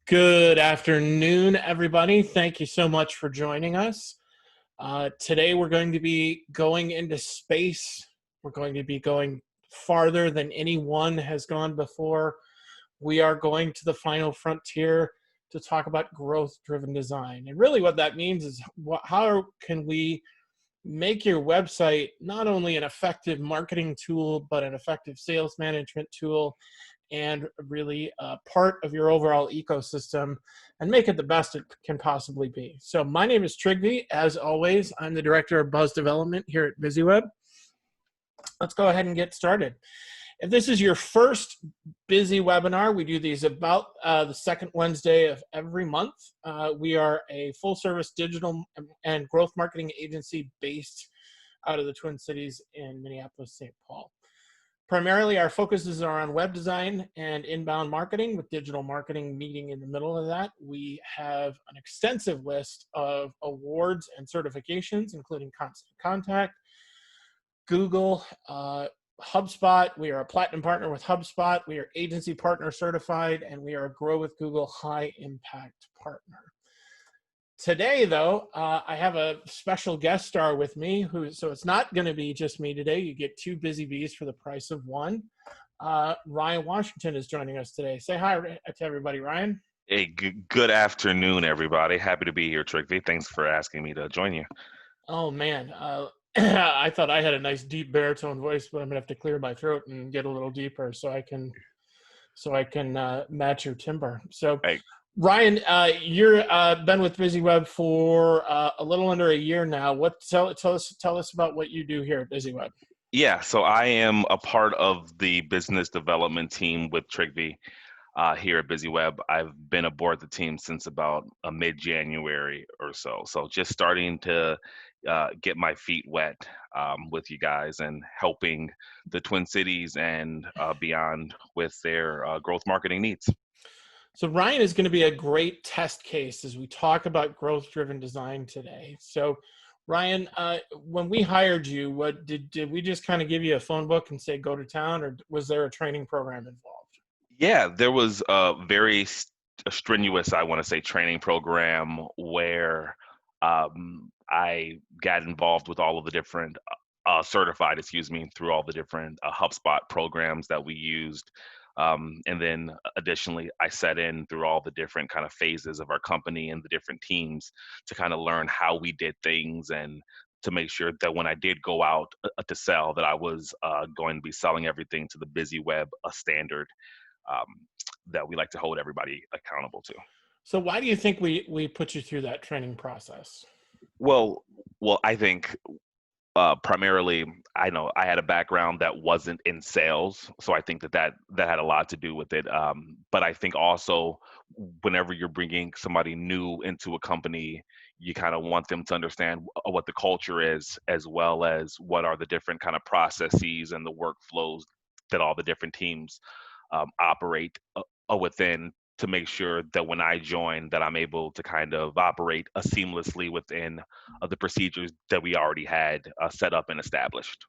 Good afternoon, everybody. Thank you so much for joining us. Today, we're going to be going into space. We're going to be going farther than anyone has gone before. We are going to the final frontier to talk about growth-driven design. And really what that means is how can we make your website not only an effective marketing tool, but an effective sales management tool, and really part of your overall ecosystem, and make it the best it can possibly be. So my name is Trigby. As always, I'm the Director of Buzz Development here at BizzyWeb. Let's go ahead and get started. If this is your first Bizzy webinar, we do these about the second Wednesday of every month. We are a full-service digital and growth marketing agency based out of the Twin Cities in Minneapolis, St. Paul. Primarily, our focuses are on web design and inbound marketing, with digital marketing meeting in the middle of that. We have an extensive list of awards and certifications, including Constant Contact, Google, HubSpot. We are a platinum partner with HubSpot. We are agency partner certified, and we are a Grow with Google high impact partner. Today, though, I have a special guest star with me, so it's not going to be just me today. You get two Bizzy Bees for the price of one. Ryan Washington is joining us today. Say hi to everybody, Ryan. Hey, good afternoon, everybody. Happy to be here, Trigby. Thanks for asking me to join you. Oh, man. I thought I had a nice deep baritone voice, but I'm going to have to clear my throat and get a little deeper so I can match your timbre. So. Hey. Ryan, you're been with BizzyWeb for a little under a year now. Tell us about what you do here at BizzyWeb. Yeah, so I am a part of the business development team with Trigby here at BizzyWeb. I've been aboard the team since about mid-January or so. So just starting to get my feet wet with you guys and helping the Twin Cities and beyond with their growth marketing needs. So Ryan is going to be a great test case as we talk about growth-driven design today. So Ryan, when we hired you, what did we just kind of give you a phone book and say go to town, or was there a training program involved? Yeah, there was a very strenuous, I want to say, training program where I got involved with all of the different certified, through all the different HubSpot programs that we used. And then additionally, I set in through all the different kind of phases of our company and the different teams to kind of learn how we did things and to make sure that when I did go out to sell, that I was going to be selling everything to the BizzyWeb standard that we like to hold everybody accountable to. So why do you think we put you through that training process? Well, I think primarily, I know I had a background that wasn't in sales, so I think that had a lot to do with it. But I think also, whenever you're bringing somebody new into a company, you kind of want them to understand what the culture is, as well as what are the different kind of processes and the workflows that all the different teams operate within, to make sure that when I join, that I'm able to kind of operate seamlessly within the procedures that we already had set up and established.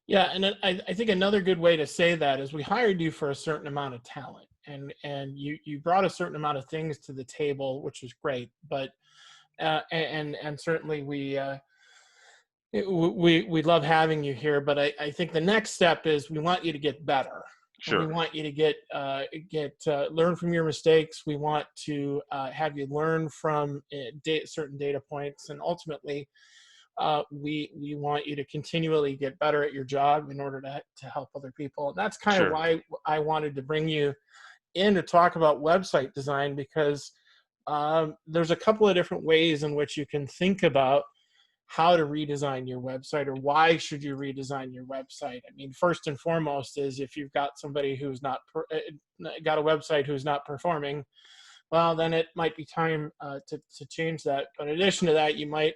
Yeah, and I think another good way to say that is we hired you for a certain amount of talent, and you brought a certain amount of things to the table, which was great. But and certainly we love having you here. But I think the next step is we want you to get better. Sure. We want you to learn from your mistakes. We want to have you learn from certain data points, and ultimately, we want you to continually get better at your job in order to help other people. And that's kind of why I wanted to bring you in to talk about website design, because there's a couple of different ways in which you can think about how to redesign your website, or why should you redesign your website. I mean, first and foremost is if you've got somebody who's got a website who's not performing, well, then it might be time to change that. But in addition to that, you might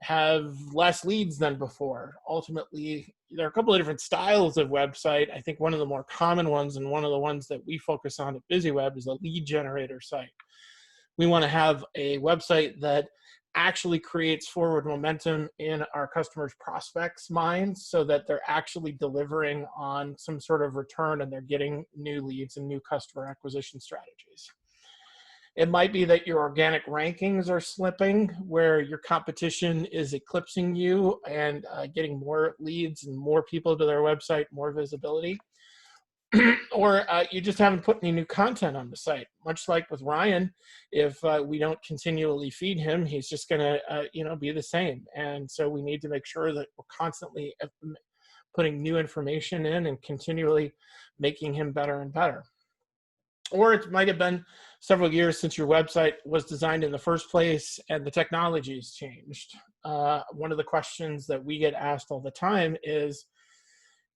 have less leads than before. Ultimately, there are a couple of different styles of website. I think one of the more common ones, and one of the ones that we focus on at BizzyWeb, is a lead generator site. We want to have a website that actually creates forward momentum in our customers' prospects' minds, so that they're actually delivering on some sort of return and they're getting new leads and new customer acquisition strategies. It might be that your organic rankings are slipping, where your competition is eclipsing you and getting more leads and more people to their website, more visibility. Or you just haven't put any new content on the site. Much like with Ryan, if we don't continually feed him, he's just going to be the same. And so we need to make sure that we're constantly putting new information in and continually making him better and better. Or it might have been several years since your website was designed in the first place and the technology's changed. One of the questions that we get asked all the time is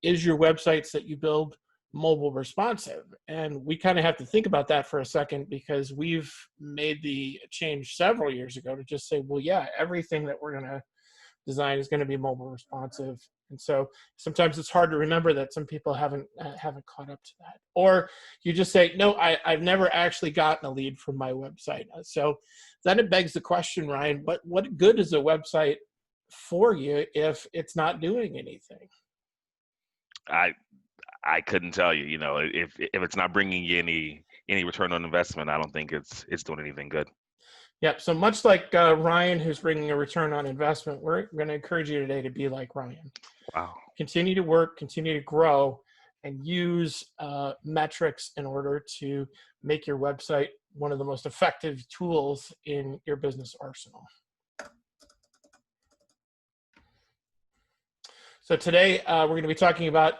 your websites that you build mobile responsive? And we kind of have to think about that for a second, because we've made the change several years ago to just say, well, yeah, everything that we're going to design is going to be mobile responsive. And so sometimes it's hard to remember that some people haven't caught up to that. Or you just say, no, I've never actually gotten a lead from my website. So then it begs the question, Ryan, what good is a website for you if it's not doing anything? I couldn't tell you. If it's not bringing you any return on investment, I don't think it's doing anything good. Yep. So much like Ryan, who's bringing a return on investment, we're going to encourage you today to be like Ryan. Wow. Continue to work, continue to grow, and use metrics in order to make your website one of the most effective tools in your business arsenal. So today we're going to be talking about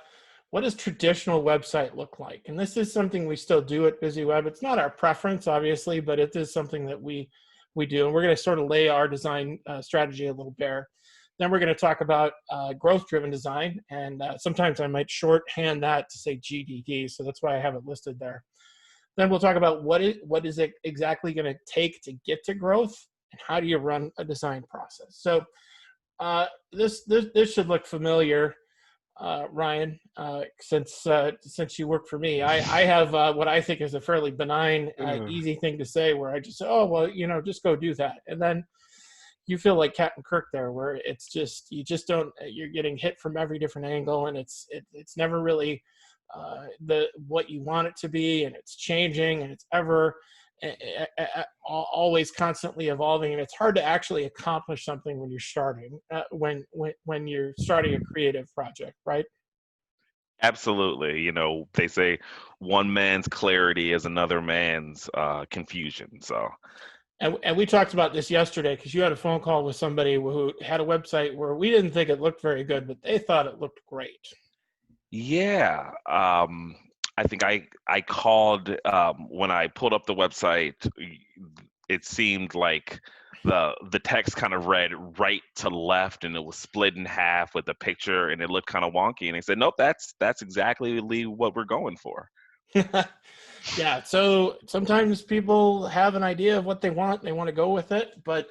what does traditional website look like? And this is something we still do at BizzyWeb. It's not our preference, obviously, but it is something that we do. And we're going to sort of lay our design strategy a little bare. Then we're going to talk about growth-driven design. And sometimes I might shorthand that to say GDD. So that's why I have it listed there. Then we'll talk about what is it exactly going to take to get to growth, and how do you run a design process. So this should look familiar. Ryan, since you work for me, I have what I think is a fairly benign, easy thing to say, where I just say, oh, well, just go do that. And then you feel like Captain Kirk there, where it's just, you're getting hit from every different angle, and it's never really what you want it to be, and it's changing, and it's always constantly evolving, and it's hard to actually accomplish something when you're starting when you're starting a creative project, right? Absolutely. They say one man's clarity is another man's confusion. So and we talked about this yesterday, because you had a phone call with somebody who had a website where we didn't think it looked very good, but they thought it looked great. Yeah. I think I called when I pulled up the website. It seemed like the text kind of read right to left, and it was split in half with a picture, and it looked kind of wonky. And they said, nope, that's exactly what we're going for. Yeah. So sometimes people have an idea of what they want. They want to go with it, but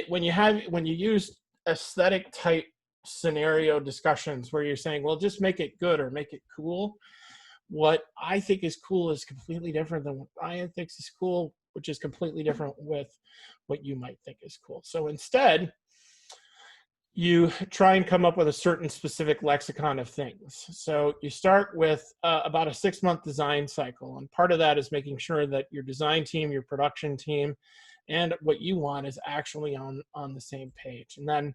when you use aesthetic type scenario discussions where you're saying, well, just make it good or make it cool. What I think is cool is completely different than what Ryan thinks is cool, which is completely different with what you might think is cool. So instead, you try and come up with a certain specific lexicon of things. So you start with about a 6-month design cycle. And part of that is making sure that your design team, your production team, and what you want is actually on the same page. And then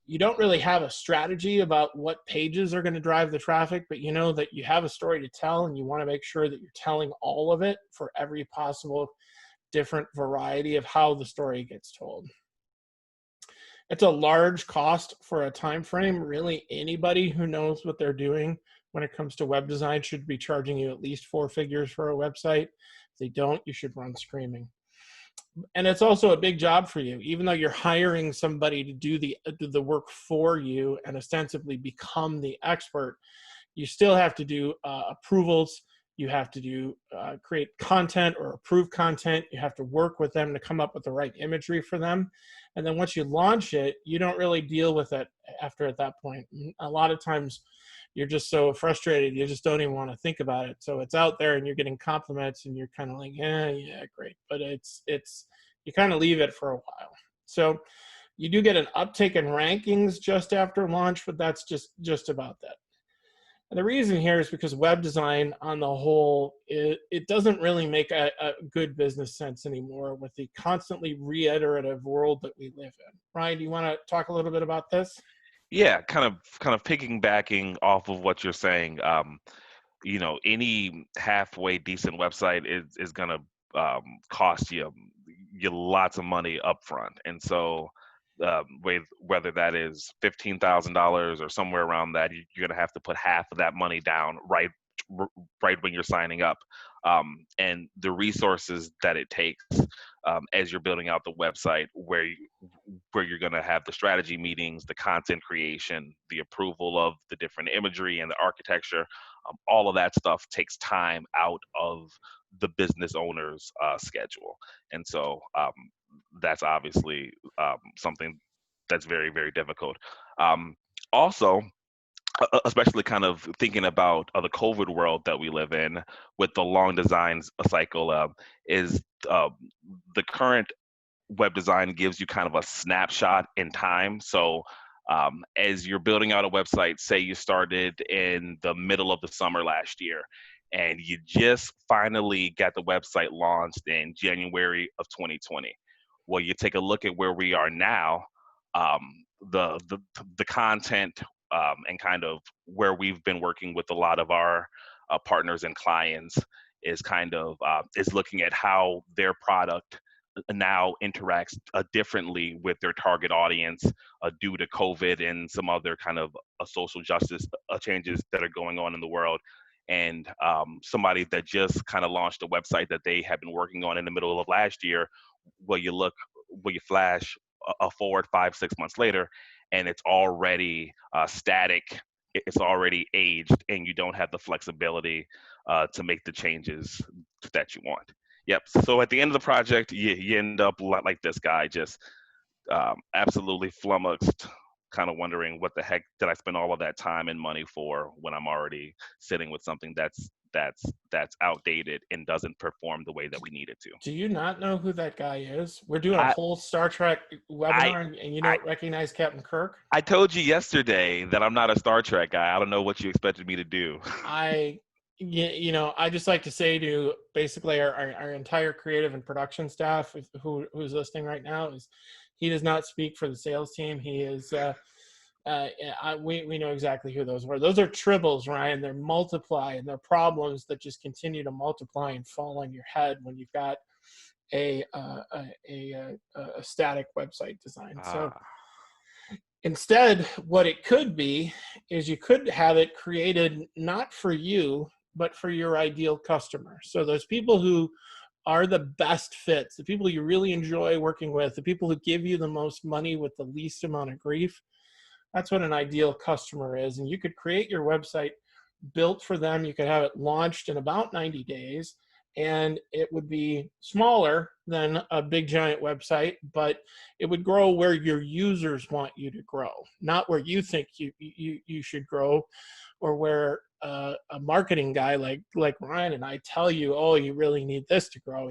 you don't really have a strategy about what pages are going to drive the traffic, but you know that you have a story to tell, and you want to make sure that you're telling all of it for every possible different variety of how the story gets told. It's a large cost for a time frame. Really, anybody who knows what they're doing when it comes to web design should be charging you at least 4 figures for a website. If they don't, you should run screaming. And it's also a big job for you. Even though you're hiring somebody to do the work for you and ostensibly become the expert, you still have to do approvals. You have to create content or approve content. You have to work with them to come up with the right imagery for them. And then once you launch it, you don't really deal with it at that point. A lot of times you're just so frustrated, you just don't even want to think about it. So it's out there and you're getting compliments and you're kind of like, yeah, great. But you kind of leave it for a while. So you do get an uptick in rankings just after launch, but that's just about that. And the reason here is because web design on the whole, it doesn't really make a good business sense anymore with the constantly reiterative world that we live in. Ryan, do you want to talk a little bit about this? Yeah, kind of piggybacking off of what you're saying. Any halfway decent website is gonna cost you lots of money upfront, and so whether that is $15,000 or somewhere around that, you're gonna have to put half of that money down right when you're signing up, and the resources that it takes as you're building out the website, where you're going to have the strategy meetings, the content creation, the approval of the different imagery and the architecture. All of that stuff takes time out of the business owner's schedule, and so that's obviously something that's very, very difficult. Also, especially kind of thinking about the COVID world that we live in with the long designs cycle, is the current web design gives you kind of a snapshot in time. So as you're building out a website, say you started in the middle of the summer last year, and you just finally got the website launched in January of 2020. Well, you take a look at where we are now, the the content, and kind of where we've been working with a lot of our partners and clients is kind of is looking at how their product now interacts differently with their target audience due to COVID and some other kind of social justice changes that are going on in the world. And somebody that just kind of launched a website that they had been working on in the middle of last year, will you flash a forward 5-6 months later, and it's already static, it's already aged, and you don't have the flexibility to make the changes that you want. Yep. So at the end of the project, you end up like this guy, just absolutely flummoxed, kind of wondering what the heck did I spend all of that time and money for when I'm already sitting with something that's outdated and doesn't perform the way that we need it to. Do you not know who that guy is? We're doing a I whole Star Trek I webinar, and you I don't recognize Captain Kirk? I told you yesterday that I'm not a Star Trek guy. I don't know what you expected me to do. I, I just like to say to basically our entire creative and production staff who's listening right now is, he does not speak for the sales team. He is, we know exactly who those were. Those are tribbles, Ryan. They're multiply, and they're problems that just continue to multiply and fall on your head when you've got a static website design. So Ah, instead, what it could be is you could have it created not for you, but for your ideal customer. So those people who are the best fits, the people you really enjoy working with, the people who give you the most money with the least amount of grief. That's what an ideal customer is. And you could create your website built for them. You could have it launched in about 90 days, and it would be smaller than a big giant website, but it would grow where your users want you to grow, not where you think you should grow, or where a marketing guy like Ryan and I tell you, oh, you really need this to grow.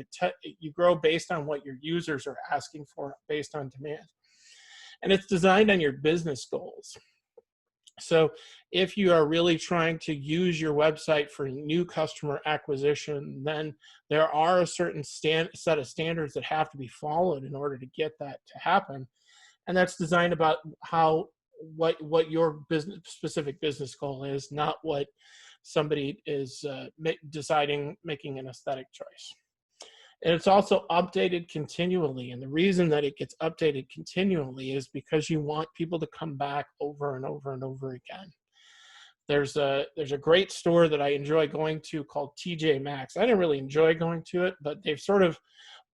You grow based on what your users are asking for, based on demand. And it's designed on your business goals. So if you are really trying to use your website for new customer acquisition, then there are a certain set of standards that have to be followed in order to get that to happen. And that's designed about what your business specific business goal is, not what somebody is making an aesthetic choice. And it's also updated continually. And the reason that it gets updated continually is because you want people to come back over and over and over again. There's a great store that I enjoy going to called TJ Maxx. I didn't really enjoy going to it, but they've sort of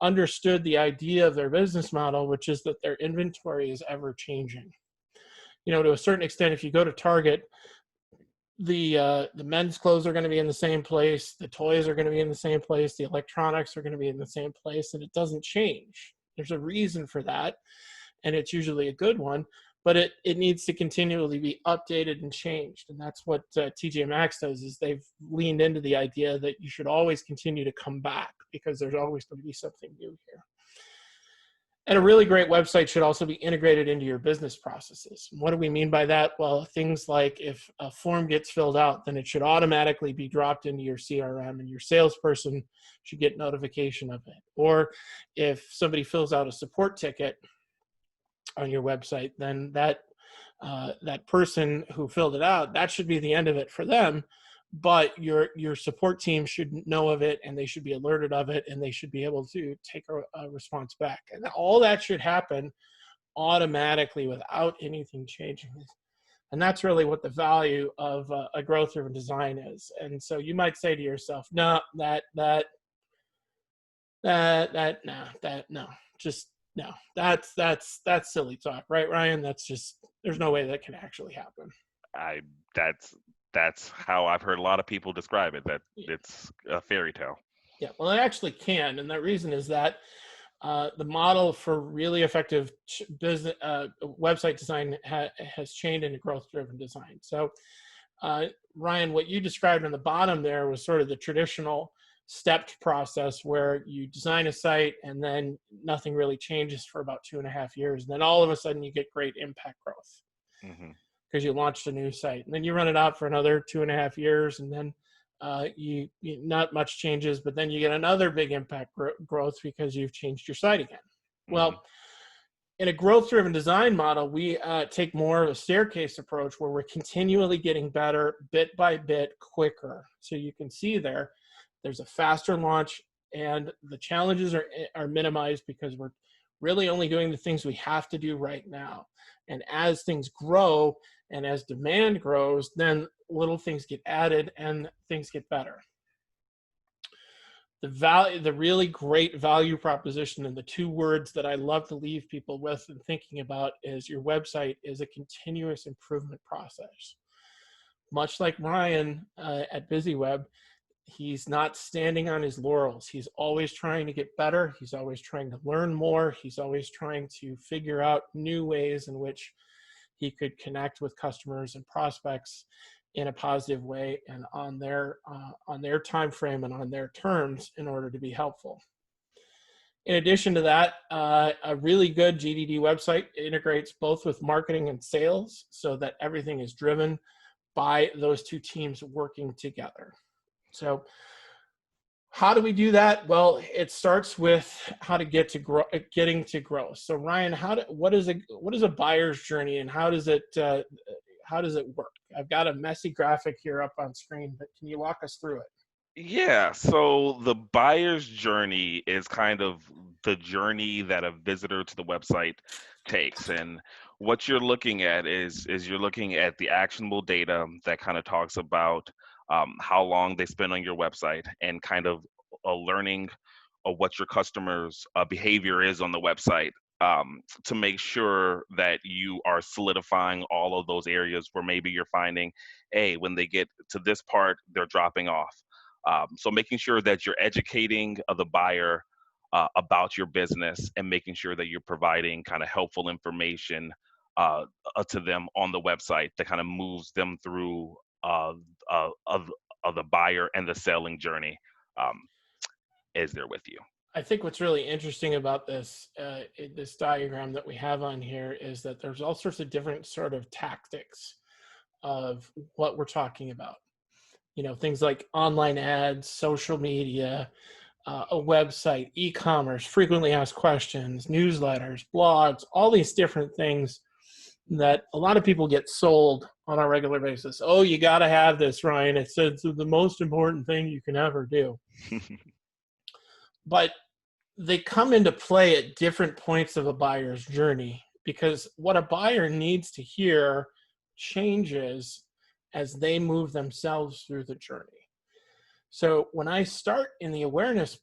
understood the idea of their business model, which is that their inventory is ever changing. To a certain extent, if you go to Target, the men's clothes are going to be in the same place, the toys are going to be in the same place, the electronics are going to be in the same place, and it doesn't change. There's a reason for that, and it's usually a good one, but it needs to continually be updated and changed. And that's what TJ Maxx does, is they've leaned into the idea that you should always continue to come back because there's always going to be something new here. And a really great website should also be integrated into your business processes. What do we mean by that? Well, things like if a form gets filled out, then it should automatically be dropped into your CRM and your salesperson should get notification of it. Or if somebody fills out a support ticket on your website, then that person who filled it out, that should be the end of it for them. But your support team should know of it, and they should be alerted of it, and they should be able to take a response back. And all that should happen automatically without anything changing. And that's really what the value of a growth-driven design is. And so you might say to yourself, no, that's silly talk, right, Ryan? That's just, there's no way that can actually happen. That's how I've heard a lot of people describe it, that it's a fairy tale. Yeah, well, it actually can. And the reason is that the model for really effective business website design has changed into growth-driven design. So, Ryan, what you described on the bottom there was sort of the traditional stepped process where you design a site and then nothing really changes for about 2.5 years. And then all of a sudden you get great impact growth. Mm-hmm. Because you launched a new site, and then you run it out for another 2.5 years, and then you not much changes, but then you get another big impact growth because you've changed your site again. Mm-hmm. Well, in a growth-driven design model, we take more of a staircase approach where we're continually getting better, bit by bit, quicker. So you can see there's a faster launch, and the challenges are minimized because we're really only doing the things we have to do right now. And as things grow and as demand grows, then little things get added and things get better. The really great value proposition, and the 2 words that I love to leave people with and thinking about, is your website is a continuous improvement process. Much like Ryan at BizzyWeb, he's not standing on his laurels. He's always trying to get better. He's always trying to learn more. He's always trying to figure out new ways in which he could connect with customers and prospects in a positive way and on their time frame and on their terms in order to be helpful. In addition to that, a really good GDD website integrates both with marketing and sales so that everything is driven by those 2 teams working together. So how do we do that? Well, it starts with how to get to getting to growth. So Ryan, what is a buyer's journey, and how does it work? I've got a messy graphic here up on screen, but can you walk us through it? Yeah, so the buyer's journey is kind of the journey that a visitor to the website takes. And what you're looking at is you're looking at the actionable data that kind of talks about how long they spend on your website, and kind of a learning of what your customers' behavior is on the website, to make sure that you are solidifying all of those areas where maybe you're finding, hey, when they get to this part, they're dropping off. So making sure that you're educating the buyer about your business, and making sure that you're providing kind of helpful information to them on the website that kind of moves them through of the buyer and the selling journey is there with you. I think what's really interesting about this this diagram that we have on here is that there's all sorts of different sort of tactics of what we're talking about. You know, things like online ads, social media, a website, e-commerce, frequently asked questions, newsletters, blogs, all these different things that a lot of people get sold on a regular basis. Oh, you got to have this, Ryan. It's the most important thing you can ever do. But they come into play at different points of a buyer's journey, because what a buyer needs to hear changes as they move themselves through the journey. So when I start in the awareness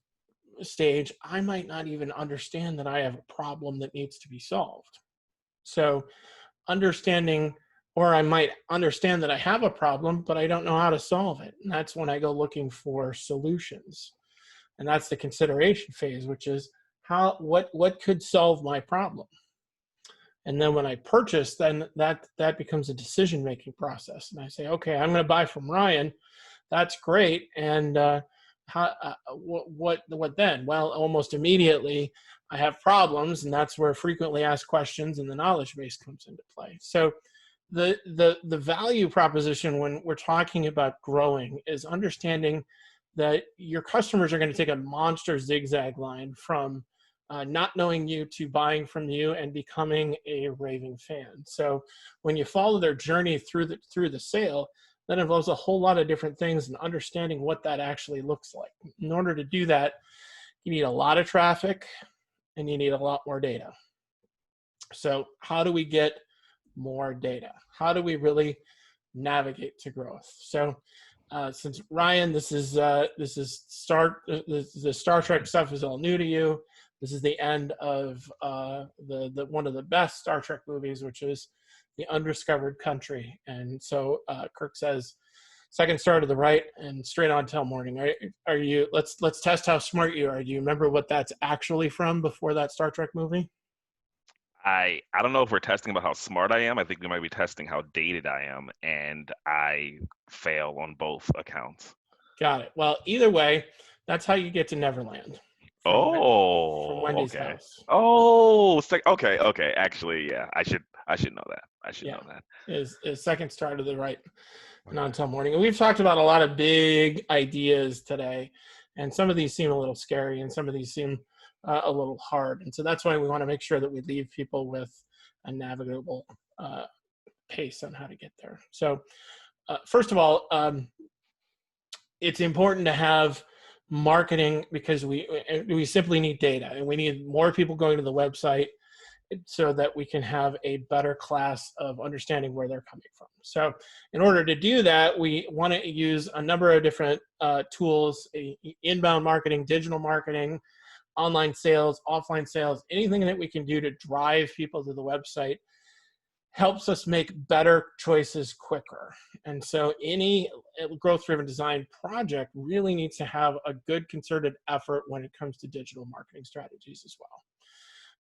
stage, I might not even understand that I have a problem that needs to be solved. So understanding, or I might understand that I have a problem, but I don't know how to solve it. And that's when I go looking for solutions. And that's the consideration phase, which is what could solve my problem? And then when I purchase, then that becomes a decision-making process. And I say, okay, I'm going to buy from Ryan. That's great. And what then? Well, almost immediately I have problems, and that's where frequently asked questions and the knowledge base comes into play. So the value proposition when we're talking about growing is understanding that your customers are going to take a monster zigzag line from not knowing you to buying from you and becoming a raving fan. So when you follow their journey through the sale, that involves a whole lot of different things and understanding what that actually looks like. In order to do that, you need a lot of traffic and you need a lot more data. So how do we get more data? How do we really navigate to growth? So since Ryan, the Star Trek stuff is all new to you. This is the end of the one of the best Star Trek movies, which is The Undiscovered Country. And so Kirk says, second star to the right and straight on till morning. Are you? Let's test how smart you are. Do you remember what that's actually from before that Star Trek movie? I don't know if we're testing about how smart I am. I think we might be testing how dated I am, and I fail on both accounts. Got it. Well, either way, that's how you get to Neverland. From Wendy's Okay. house. Oh, okay. Actually, yeah, I should know that. I should know that. Is second star to the right and on till morning. And we've talked about a lot of big ideas today, and some of these seem a little scary, and some of these seem a little hard. And so that's why we want to make sure that we leave people with a navigable pace on how to get there. So first of all, it's important to have marketing because we simply need data, and we need more people going to the website so that we can have a better class of understanding where they're coming from. So in order to do that, we want to use a number of different tools: inbound marketing, digital marketing, online sales, offline sales. Anything that we can do to drive people to the website helps us make better choices quicker. And so any growth-driven design project really needs to have a good concerted effort when it comes to digital marketing strategies as well.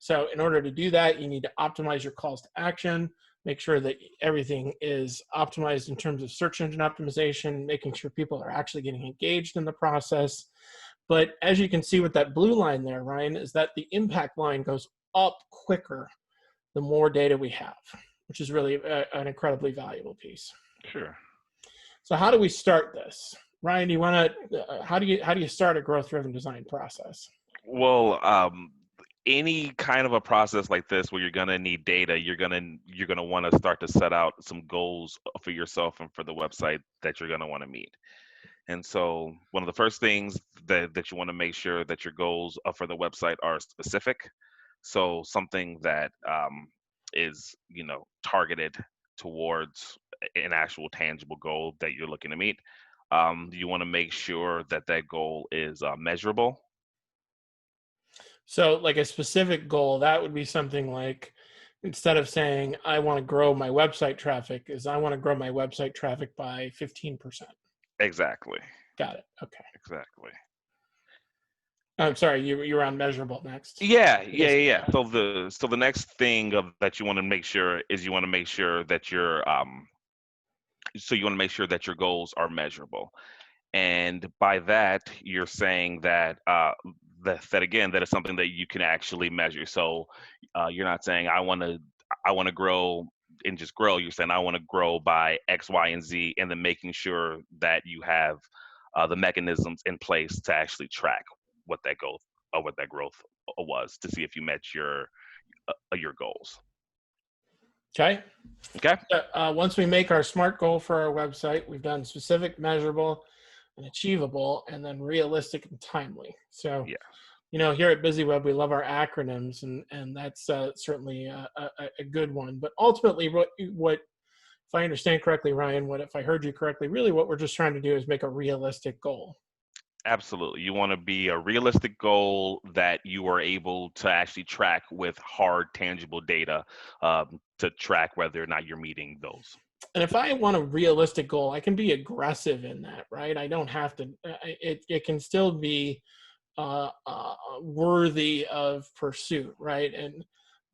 So in order to do that, you need to optimize your calls to action, make sure that everything is optimized in terms of search engine optimization, making sure people are actually getting engaged in the process. But as you can see with that blue line there, Ryan, is that the impact line goes up quicker the more data we have, which is really an incredibly valuable piece. Sure. So how do we start this? Ryan, do you want to, how do you start a growth-driven design process? Well, any kind of a process like this where you're gonna need data, you're gonna want to start to set out some goals for yourself and for the website that you're gonna want to meet. And so one of the first things that you want to make sure that your goals for the website are specific. So something that is, targeted towards an actual tangible goal that you're looking to meet. You want to make sure that that goal is measurable. So like a specific goal, that would be something like, instead of saying, I want to grow my website traffic, is I want to grow my website traffic by 15%. Exactly. Got it. Okay. Exactly. I'm sorry, you were on measurable next. Yeah. So the next thing that you want to make sure is you want to make sure that your goals are measurable. And by that, you're saying that that again, that is something that you can actually measure. So you're not saying I want to grow and just grow. You're saying I want to grow by X, Y, and Z, and then making sure that you have the mechanisms in place to actually track what that growth was, to see if you met your goals. Okay. Okay. Once we make our SMART goal for our website, we've done specific, measurable, and achievable, and then realistic and timely. So, yeah. Here at BizzyWeb, we love our acronyms, and that's certainly a good one. But ultimately, what, if I understand correctly, Ryan, if I heard you correctly, really what we're just trying to do is make a realistic goal. Absolutely. You want to be a realistic goal that you are able to actually track with hard, tangible data to track whether or not you're meeting those. And if I want a realistic goal, I can be aggressive in that, right? I don't have to, it can still be worthy of pursuit, right?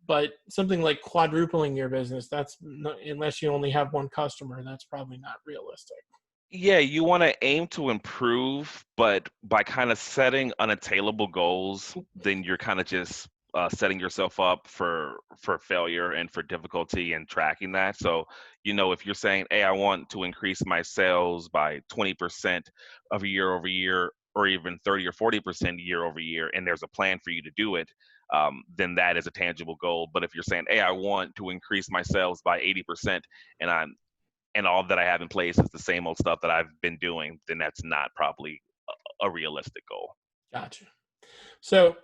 But something like quadrupling your business, that's not, unless you only have one customer, that's probably not realistic. Yeah, you want to aim to improve, but by kind of setting unattainable goals, then you're kind of just setting yourself up for failure and for difficulty in tracking that. So, if you're saying, "Hey, I want to increase my sales by 20% of year over year, or even 30 or 40% year over year," and there's a plan for you to do it, then that is a tangible goal. But if you're saying, "Hey, I want to increase my sales by 80%," and all that I have in place is the same old stuff that I've been doing, then that's not probably a realistic goal. Gotcha. So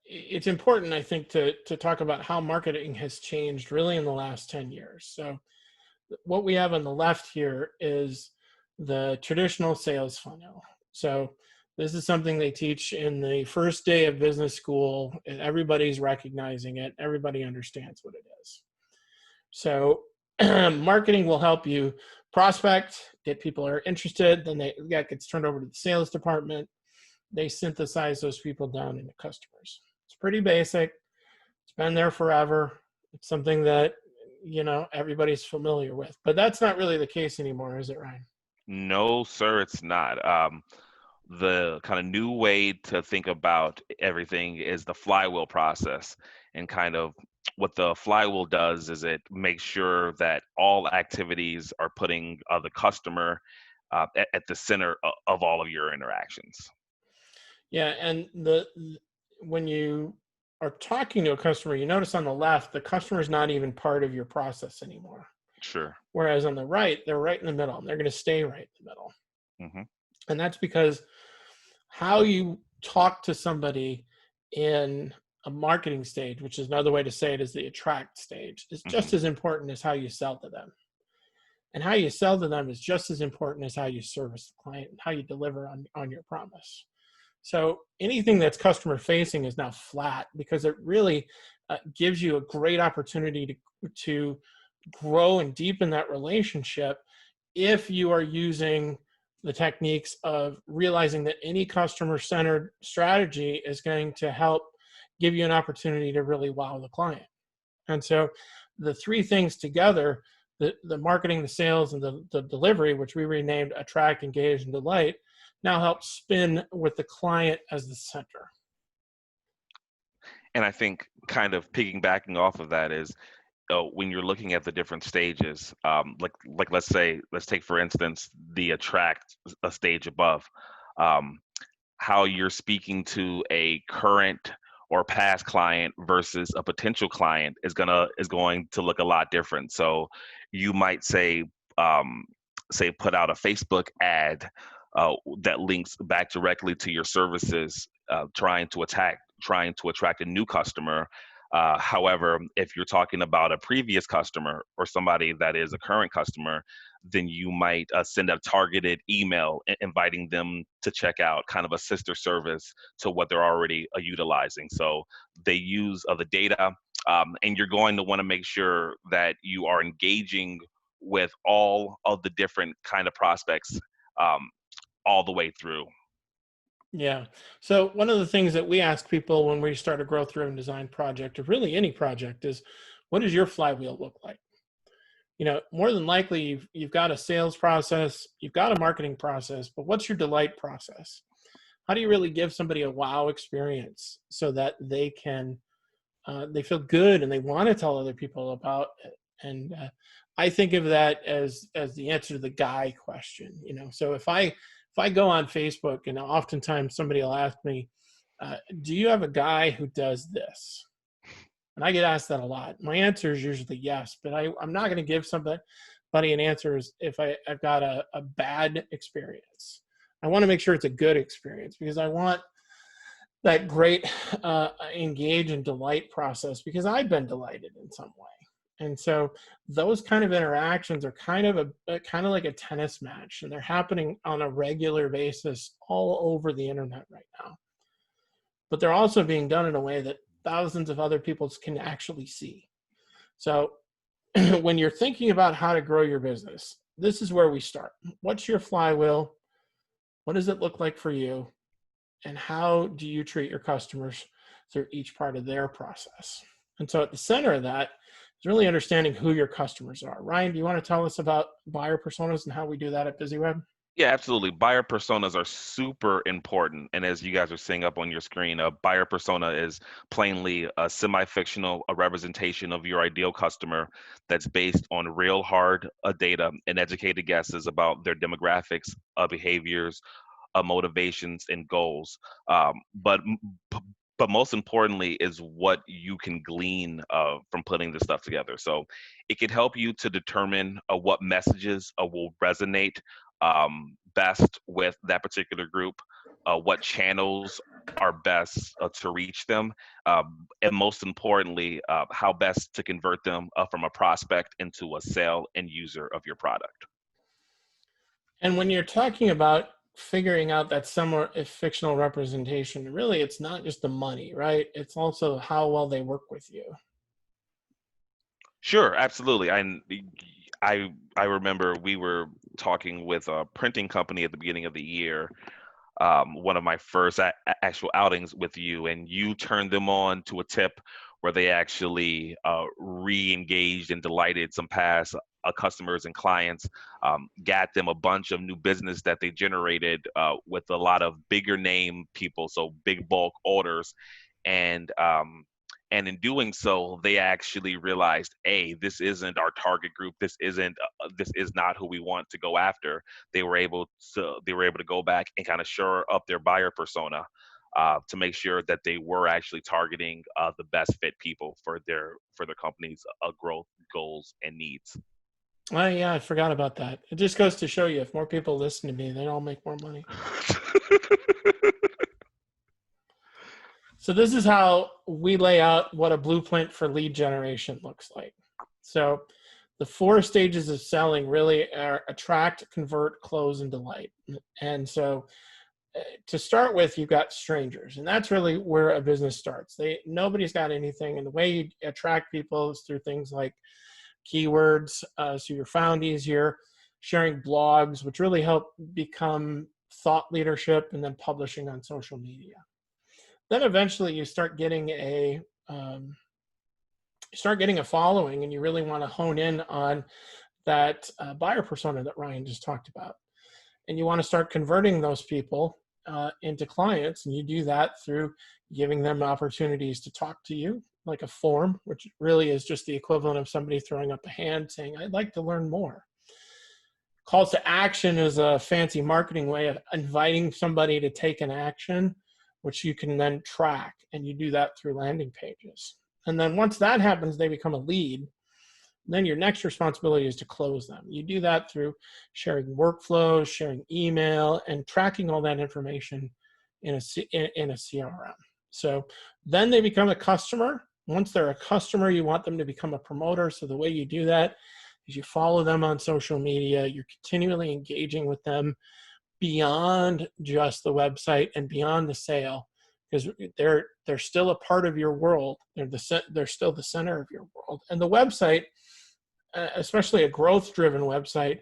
it's important, I think, to talk about how marketing has changed really in the last 10 years. So what we have on the left here is the traditional sales funnel. So this is something they teach in the first day of business school, and everybody's recognizing it. Everybody understands what it is. So marketing will help you prospect, get people who are interested, then that gets turned over to the sales department. They synthesize those people down into customers. It's pretty basic. It's been there forever. It's something that, everybody's familiar with. But that's not really the case anymore, is it, Ryan? No, sir, it's not. The kind of new way to think about everything is the flywheel process. And kind of what the flywheel does is it makes sure that all activities are putting the customer at the center of all of your interactions. Yeah, and when you are talking to a customer, you notice on the left, the customer is not even part of your process anymore. Sure. Whereas on the right, they're right in the middle, and they're going to stay right in the middle. Hmm. And that's because how you talk to somebody in a marketing stage, which is another way to say it is the attract stage, is Hmm. just as important as how you sell to them. And how you sell to them is just as important as how you service the client and how you deliver on your promise. So anything that's customer facing is now flat because it really gives you a great opportunity to grow and deepen that relationship if you are using the techniques of realizing that any customer-centered strategy is going to help give you an opportunity to really wow the client. And so the three things together, the marketing, the sales, and the delivery, which we renamed Attract, Engage, and Delight, now help spin with the client as the center. And I think kind of piggybacking off of that is when you're looking at the different stages, like let's take for instance the attract a stage above, um, how you're speaking to a current or past client versus a potential client is going to look a lot different. So you might um, say put out a Facebook ad that links back directly to your services, trying to attract a new customer. However, if you're talking about a previous customer or somebody that is a current customer, then you might send a targeted email inviting them to check out, kind of a sister service to what they're already utilizing. So they use the data, and you're going to want to make sure that you are engaging with all of the different kind of prospects um, all the way through. Yeah. So one of the things that we ask people when we start a growth driven design project, or really any project, is what does your flywheel look like? More than likely you've got a sales process, you've got a marketing process, but what's your delight process? How do you really give somebody a wow experience so that they feel good and they want to tell other people about it? And I think of that as the answer to the guy question. So if I go on Facebook, and oftentimes somebody will ask me, do you have a guy who does this? And I get asked that a lot. My answer is usually yes, but I'm not going to give somebody an answer if I've got a bad experience. I want to make sure it's a good experience because I want that great engage and delight process because I've been delighted in some way. And so those kind of interactions are kind of like a tennis match, and they're happening on a regular basis all over the internet right now. But they're also being done in a way that thousands of other people can actually see. So when you're thinking about how to grow your business, this is where we start. What's your flywheel? What does it look like for you? And how do you treat your customers through each part of their process? And so at the center of that is really understanding who your customers are. Ryan, do you want to tell us about buyer personas and how we do that at BizzyWeb? Yeah, absolutely. Buyer personas are super important. And as you guys are seeing up on your screen, a buyer persona is plainly a semi-fictional, a representation of your ideal customer that's based on real hard data and educated guesses about their demographics, behaviors, motivations, and goals. But most importantly is what you can glean from putting this stuff together. So it can help you to determine what messages will resonate best with that particular group, what channels are best to reach them, and most importantly, how best to convert them from a prospect into a sale and user of your product. And when you're talking about figuring out that somewhat a fictional representation, really it's not just the money, right? It's also how well they work with you. Sure, absolutely. I remember we were talking with a printing company at the beginning of the year, one of my first actual outings with you, and you turned them on to a tip where they actually re-engaged and delighted some past customers and clients, got them a bunch of new business that they generated with a lot of bigger name people, so big bulk orders, and and in doing so, they actually realized, A, this isn't our target group. This is not who we want to go after. They were able to go back and kind of shore up their buyer persona to make sure that they were actually targeting the best fit people for their company's growth goals and needs. Oh yeah, I forgot about that. It just goes to show you, if more people listen to me, they all make more money. So this is how we lay out what a blueprint for lead generation looks like. So the 4 stages of selling really are attract, convert, close, and delight. And so to start with, you've got strangers, and that's really where a business starts. Nobody's got anything, and the way you attract people is through things like keywords, so you're found easier, sharing blogs, which really help become thought leadership, and then publishing on social media. Then eventually you start getting a following, and you really want to hone in on that buyer persona that Ryan just talked about, and you want to start converting those people into clients, and you do that through giving them opportunities to talk to you, like a form, which really is just the equivalent of somebody throwing up a hand saying, I'd like to learn more. Calls to action is a fancy marketing way of inviting somebody to take an action, which you can then track, and you do that through landing pages. And then once that happens, they become a lead. Then your next responsibility is to close them. You do that through sharing workflows, sharing email, and tracking all that information in a CRM. So then they become a customer. Once they're a customer, you want them to become a promoter. So the way you do that is you follow them on social media. You're continually engaging with them beyond just the website and beyond the sale, because they're still a part of your world. They're still the center of your world. And the website, especially a growth-driven website,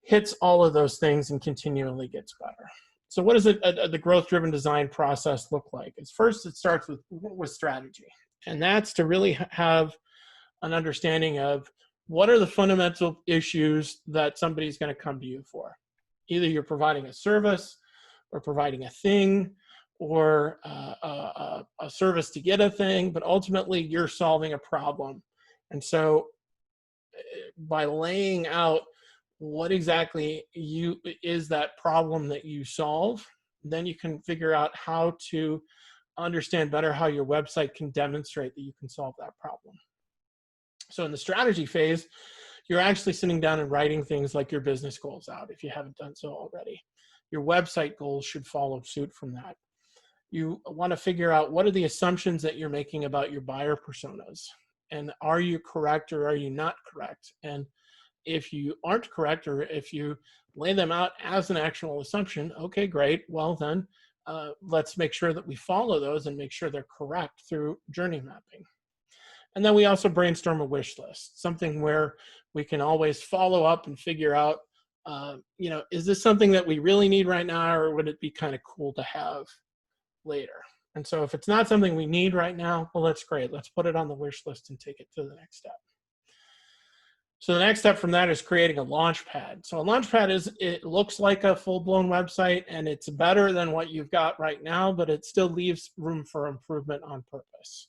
hits all of those things and continually gets better. So what does the growth-driven design process look like? First, it starts with strategy. And that's to really have an understanding of what are the fundamental issues that somebody's going to come to you for. Either you're providing a service or providing a thing, or a service to get a thing, but ultimately you're solving a problem. And so by laying out what exactly is that problem that you solve, then you can figure out how to understand better how your website can demonstrate that you can solve that problem. So in the strategy phase, you're actually sitting down and writing things like your business goals out, if you haven't done so already. Your website goals should follow suit from that. You want to figure out what are the assumptions that you're making about your buyer personas, and are you correct or are you not correct? And if you aren't correct, or if you lay them out as an actual assumption, okay, great. Well then, let's make sure that we follow those and make sure they're correct through journey mapping. And then we also brainstorm a wish list, something where we can always follow up and figure out, is this something that we really need right now, or would it be kind of cool to have later? And so if it's not something we need right now, well, that's great. Let's put it on the wish list and take it to the next step. So the next step from that is creating a launch pad. So a launch pad it looks like a full-blown website, and it's better than what you've got right now, but it still leaves room for improvement on purpose.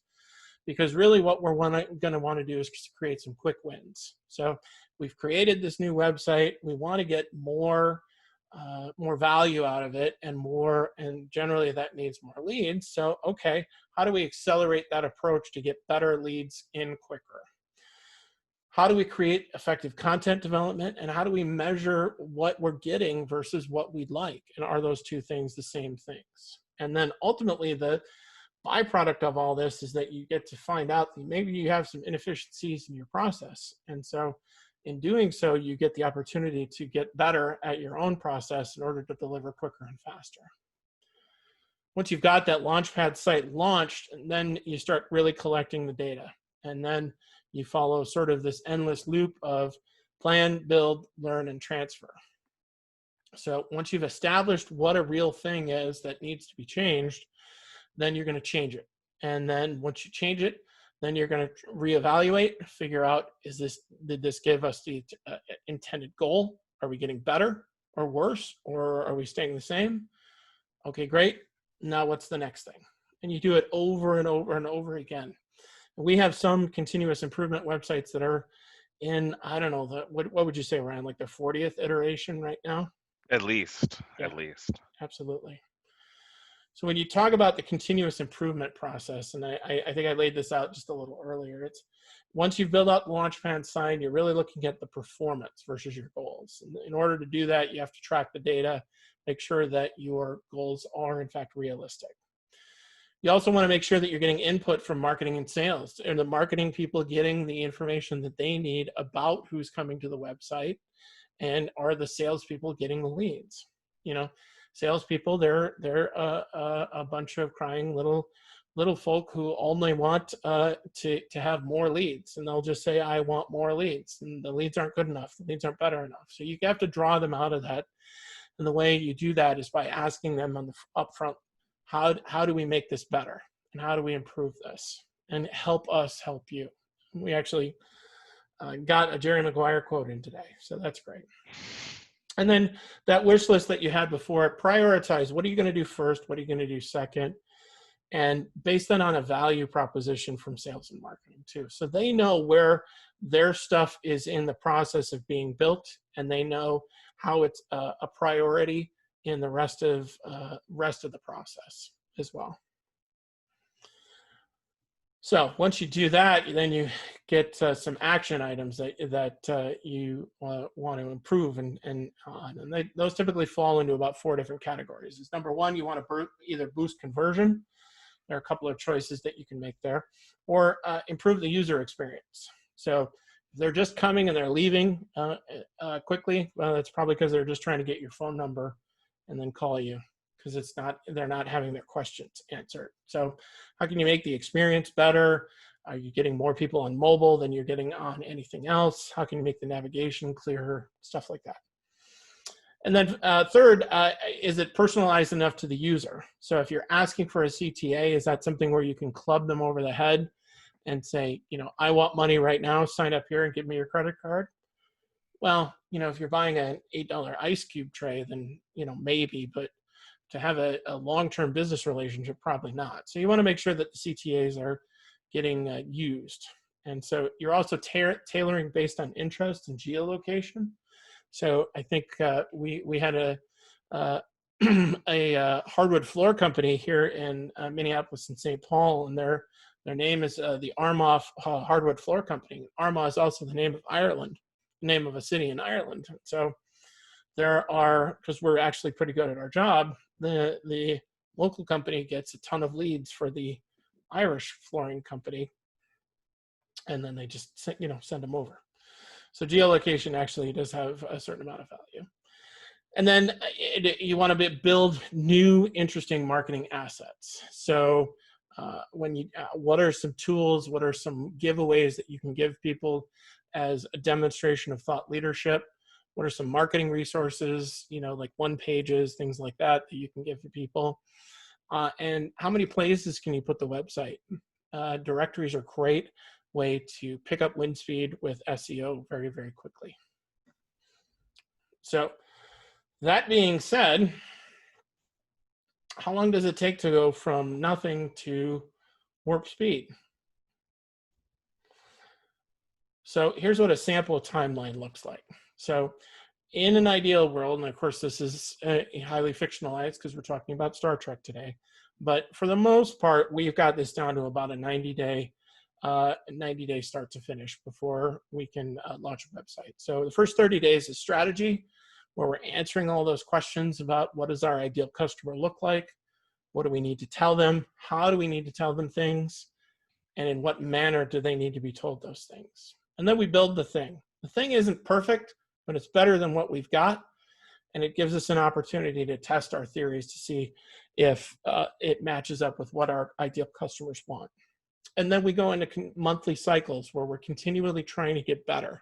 Because really what we're going to want to do is create some quick wins. So we've created this new website. We want to get more value out of it, and generally that needs more leads. So, okay, how do we accelerate that approach to get better leads in quicker? How do we create effective content development, and how do we measure what we're getting versus what we'd like? And are those two things the same things? And then ultimately the byproduct of all this is that you get to find out that maybe you have some inefficiencies in your process. And so in doing so, you get the opportunity to get better at your own process in order to deliver quicker and faster. Once you've got that Launchpad site launched, then you start really collecting the data. And then you follow sort of this endless loop of plan, build, learn, and transfer. So once you've established what a real thing is that needs to be changed, then you're going to change it. And then once you change it, then you're going to reevaluate, figure out, did this give us the intended goal? Are we getting better or worse, or are we staying the same? Okay, great. Now what's the next thing? And you do it over and over and over again. We have some continuous improvement websites that are in, I don't know, what would you say, Ryan, like the 40th iteration right now? At least, Yeah, at least. absolutely. So when you talk about the continuous improvement process, and I think I laid this out just a little earlier, it's once you've built out the Launchpad site, you're really looking at the performance versus your goals. And in order to do that, you have to track the data, make sure that your goals are in fact realistic. You also want to make sure that you're getting input from marketing and sales. Are the marketing people getting the information that they need about who's coming to the website? And are the salespeople getting the leads? You know, salespeople, they're a bunch of crying little folk who only want to have more leads, and they'll just say, I want more leads, and the leads aren't good enough, the leads aren't better enough. So you have to draw them out of that, and the way you do that is by asking them on the upfront, how do we make this better, and how do we improve this, and help us help you. We actually got a Jerry Maguire quote in today, so that's great. And then that wish list that you had before, prioritize. What are you going to do first? What are you going to do second? And based on a value proposition from sales and marketing too. So they know where their stuff is in the process of being built, and they know how it's a priority in the rest of the process as well. So once you do that, then you get some action items that you want to improve and those typically fall into about 4 different categories. Is number one, you want to either boost conversion. There are a couple of choices that you can make there, or improve the user experience. So if they're just coming and they're leaving quickly, well, that's probably because they're just trying to get your phone number and then call you, because they're not having their questions answered. So how can you make the experience better? Are you getting more people on mobile than you're getting on anything else? How can you make the navigation clearer? Stuff like that. And then third, is it personalized enough to the user? So if you're asking for a CTA, is that something where you can club them over the head and say, I want money right now, sign up here and give me your credit card? Well, if you're buying an $8 ice cube tray, then, maybe, but to have a long-term business relationship, probably not. So you want to make sure that the CTAs are getting used. And so you're also tailoring based on interest and geolocation. So I think we had a hardwood floor company here in Minneapolis and St. Paul, and their name is the Armagh Hardwood Floor Company. Armagh is also the name of Ireland, the name of a city in Ireland. So there are, because we're actually pretty good at our job, the local company gets a ton of leads for the Irish flooring company, and then they just send them over. So geolocation actually does have a certain amount of value. And then you want to build new, interesting marketing assets. So what are some tools, what are some giveaways that you can give people as a demonstration of thought leadership? What are some marketing resources, like one pages, things like that you can give to people? And how many places can you put the website? Directories are great. way to pick up wind speed with SEO very, very quickly. So that being said, how long does it take to go from nothing to warp speed? So here's what a sample timeline looks like. So in an ideal world, and of course this is highly fictionalized because we're talking about Star Trek today, but for the most part, we've got this down to about a 90-day start to finish before we can launch a website. So the first 30 days is strategy, where we're answering all those questions about what does our ideal customer look like, what do we need to tell them, how do we need to tell them things, and in what manner do they need to be told those things. And then we build the thing. The thing isn't perfect, but it's better than what we've got. And it gives us an opportunity to test our theories to see if it matches up with what our ideal customers want. And then we go into monthly cycles where we're continually trying to get better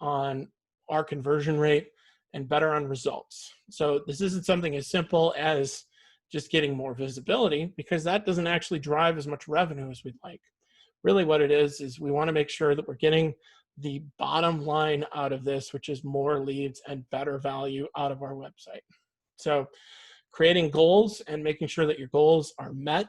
on our conversion rate and better on results. So this isn't something as simple as just getting more visibility, because that doesn't actually drive as much revenue as we'd like. Really what it is we want to make sure that we're getting the bottom line out of this, which is more leads and better value out of our website. So creating goals and making sure that your goals are met,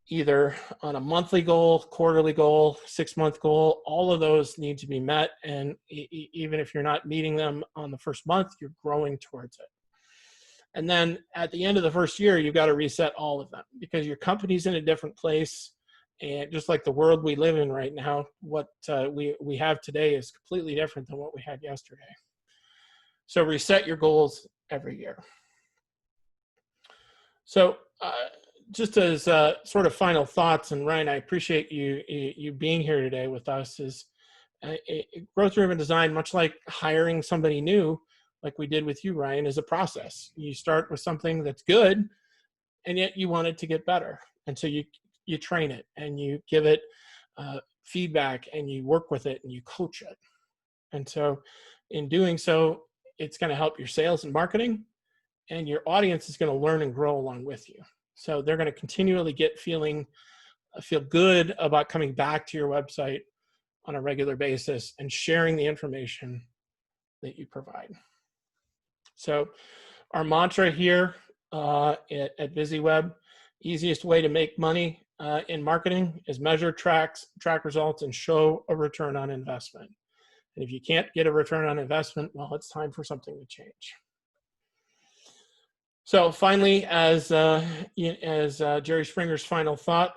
either on a monthly goal, quarterly goal, 6-month goal, all of those need to be met. And even if you're not meeting them on the first month, you're growing towards it. And then at the end of the first year, you've got to reset all of them, because your company's in a different place. And just like the world we live in right now, what we have today is completely different than what we had yesterday. So reset your goals every year. So just as sort of final thoughts, and Ryan, I appreciate you being here today with us, is growth-driven design, much like hiring somebody new, like we did with you, Ryan, is a process. You start with something that's good, and yet you want it to get better. And so you train it, and you give it feedback, and you work with it, and you coach it. And so in doing so, it's going to help your sales and marketing, and your audience is going to learn and grow along with you. So they're going to continually feel good about coming back to your website on a regular basis and sharing the information that you provide. So our mantra here at BizzyWeb, easiest way to make money in marketing is measure, track results, and show a return on investment. And if you can't get a return on investment, well, it's time for something to change. So finally, as Jerry Springer's final thought,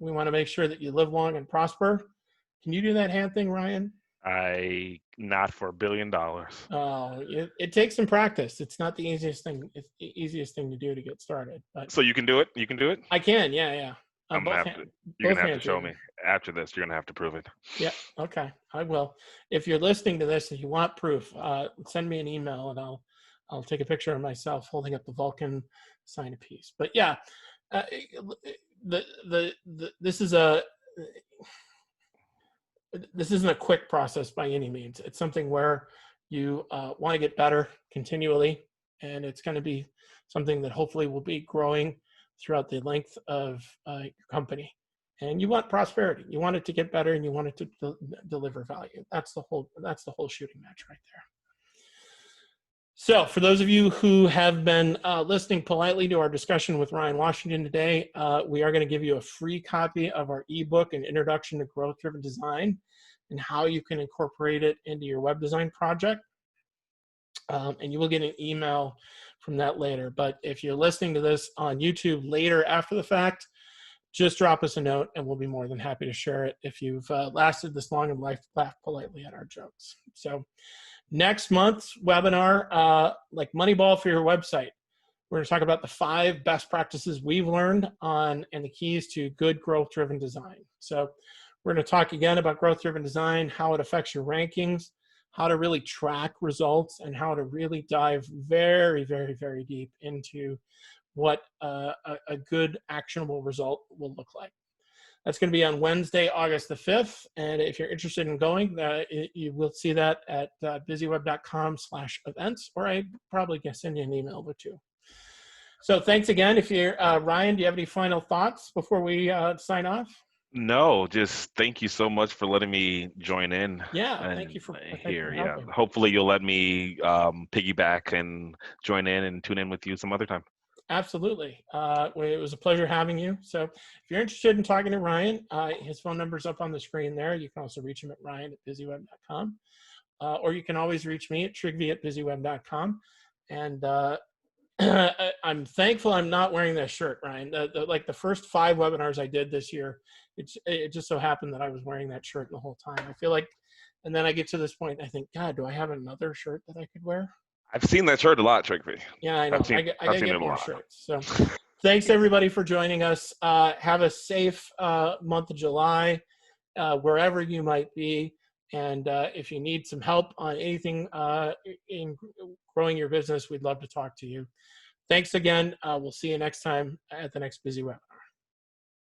we want to make sure that you live long and prosper. Can you do that hand thing, Ryan? Not for $1 billion. Oh, it takes some practice. It's not the easiest thing. It's the easiest thing to do to get started. But so you can do it. You can do it. I can. Yeah. You're gonna have to show me after this. You're gonna have to prove it. Yeah. Okay. I will. If you're listening to this and you want proof, send me an email and I'll take a picture of myself holding up the Vulcan sign of peace. But yeah, this isn't a quick process by any means. It's something where you want to get better continually, and it's going to be something that hopefully will be growing throughout the length of your company. And you want prosperity. You want it to get better, and you want it to deliver value. That's the whole shooting match right there. So for those of you who have been listening politely to our discussion with Ryan Washington today, we are going to give you a free copy of our ebook, An Introduction to Growth-Driven Design, and how you can incorporate it into your web design project. And you will get an email from that later. But if you're listening to this on YouTube later after the fact, just drop us a note and we'll be more than happy to share it if you've lasted this long and laughed politely at our jokes. So next month's webinar, like Moneyball for your website, we're going to talk about the 5 best practices we've learned and the keys to good growth-driven design. So we're going to talk again about growth-driven design, how it affects your rankings, how to really track results, and how to really dive very, very, very deep into what a good actionable result will look like. That's going to be on Wednesday, August the 5th. And if you're interested in going, you will see that at bizzyweb.com/events, or I probably can send you an email or two. So thanks again. If you're Ryan, do you have any final thoughts before we sign off? No, just thank you so much for letting me join in Yeah, and thank you here. for Yeah, helping. hopefully you'll let me piggyback and join in and tune in with you some other time. Absolutely. It was a pleasure having you. So if you're interested in talking to Ryan, his phone number's up on the screen there. You can also reach him at ryan@bizzyweb.com. Or you can always reach me at trigby@bizzyweb.com. And I'm thankful I'm not wearing that shirt, Ryan. Like the first 5 webinars I did this year, it just so happened that I was wearing that shirt the whole time. I feel like, and then I get to this point, I think, God, do I have another shirt that I could wear? I've seen that shirt a lot, Trigby. Yeah, I I've know. seen I I've gotta seen get it a more lot. shirts. So thanks everybody for joining us. Have a safe month of July, wherever you might be. And if you need some help on anything in growing your business, we'd love to talk to you. Thanks again. We'll see you next time at the next Bizzy Web.